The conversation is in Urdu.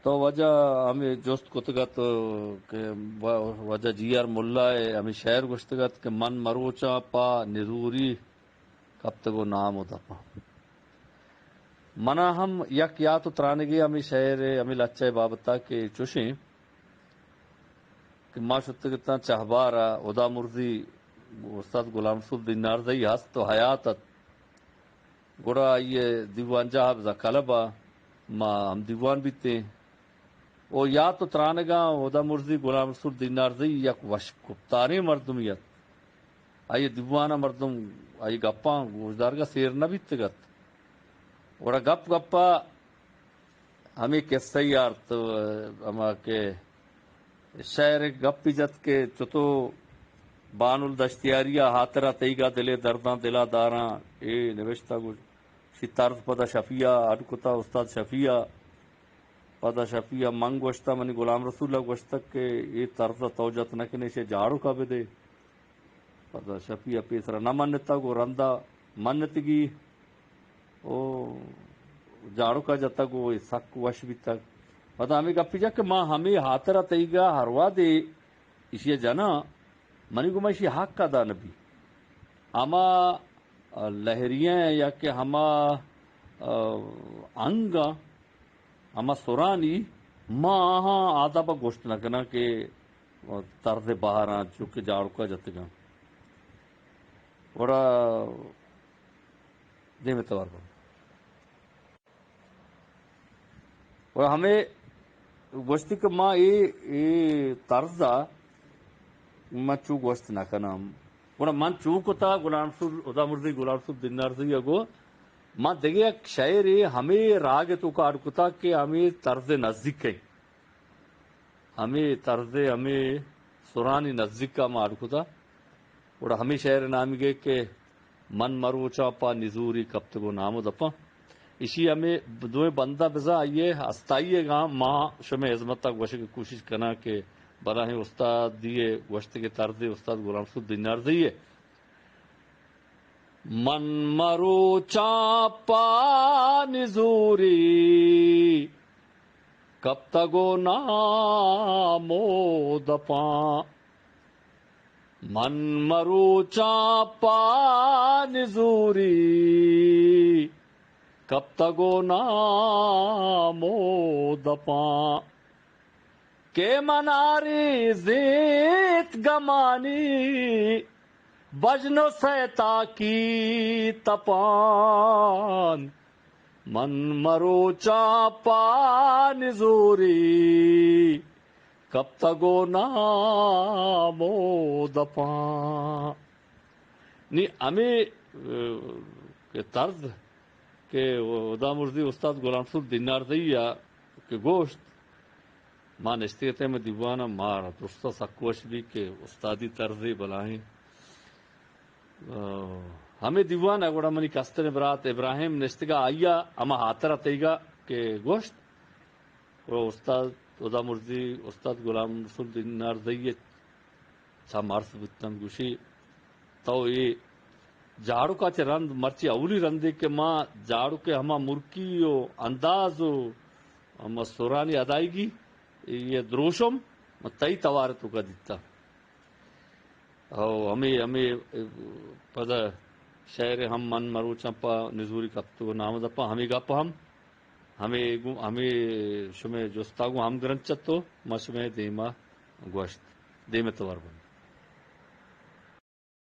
تو وجہ ہمیں جست کتگت کہ وجہ جی آر ملا ہے ہمیں شعر گشتگت کہ من مروچا پا نزوری کب تک وہ نام ہوتا پا منا ہم یک یا تو ترانگی ہمیں شعر ہمیں لچے بابتا کہ چوشیں کہ ما شتگتا چہبارا ادا مرزی استاد غلام رسول دینار دئی ہست تو حیاتت گوڑا یہ دیوان جہاب زکالبا ما ہم دیوان بیتے او یا تو ترانگا ادا مرزی غلام رسول دینار دئی یک وشکتاری مردمیت آئیے دیوانا مردم آئی گپاں گوشدارگا سیر نہ بیتگت گوڑا گپ گپا ہمیں قصہ یار تو ہما کہ شعر گپی جت کے چتو بان الدشتیاریہ حاطرہ تیگا دلے درداں دلا داراں اے نوشتہ گوش شی طرز پدا شفیہ اڈکتا استاد شفیہ پدا شفیہ منگ گوشتا منی غلام رسول اللہ گوشتک کہ یہ طرز توجت نکنے سے جھاڑو کا بدے پدا شفیہ پیسرا نہ منتا گو رندہ منتگی او جھاڑو کا جتا گو سک وش بھی تک پدا ہمیں گپی جا کہ ماں ہمیں حاطرہ تیگا ہروا دے اسی جنا منی گو میں اسی حق کا دا نبی ہما لہریاں یا کہ ہما انگا ہما سرانی ماں ہاں آدھا با گوشت نکنا کہ طرز بہاراں چونکہ جاڑو کا جتگا بڑا دے میں توار با اور ہمیں گوشتی کہ ماں اے طرزہ ما چو گوشت نکنم گوڑا من چو کتا غلام رسول ادا مرزی غلام رسول دینار دی اگو ما دیگه ایک شاعری ہمیں راگ تو کا اڑکتا کہ ہمیں طرز نزدیک ہے ہمیں طرز ہمیں سرانی نزدیک کا ما اڑکتا گوڑا ہمیں شاعر نامی گے کہ من مروچا پا نزوری کب تگو نامو دپا اسی ہمیں دوئے بندہ بزا آئیے استائیے گا ماں شمع عظمت تک وشے کی کوشش کرنا کہ براہ استاد دیے وشت کے طرز استاد غلام رسول دینار دیے من مروچا پا نزوری کب تگو نامو دپا من مروچا پا نزوری کب تگو نامو دپا کہ مناری زیت گمانی بجنو سیتا کی تپان من مروچا پا نزوری کب تگو نامو دپان نی ہمیں کہ طرز کہ ادا مرزی استاد غلام رسول دینار دیا کہ گوشت ماں نشتے میں دیوانا مار درستہ سکوش بھی کہ استادی طرزی بلاہیں ہمیں دیوانا گوڑا منی کستر برات ابراہیم نشتگا آئیا اما حاطرہ تیگا کہ گوشت وہ استاد ادا مرزی استاد غلام رسول دینار دئیے چھا مارس بتن گوشی تو یہ جھاڑو کا چھ رند مرچی اولی رندے کہ ماں جھاڑو کے ہما مرکی و انداز و ہما سورانی ادائیگی یہ دروشم تئی توارتو کا دیتا ہمیں پدا شعر ہم من مروچا پا نزوری کبتو نام دپا ہمیں گپا ہمیں شمع جستاگو ہم گرنچتو ما شمع دیما گوشت دیمے توار بند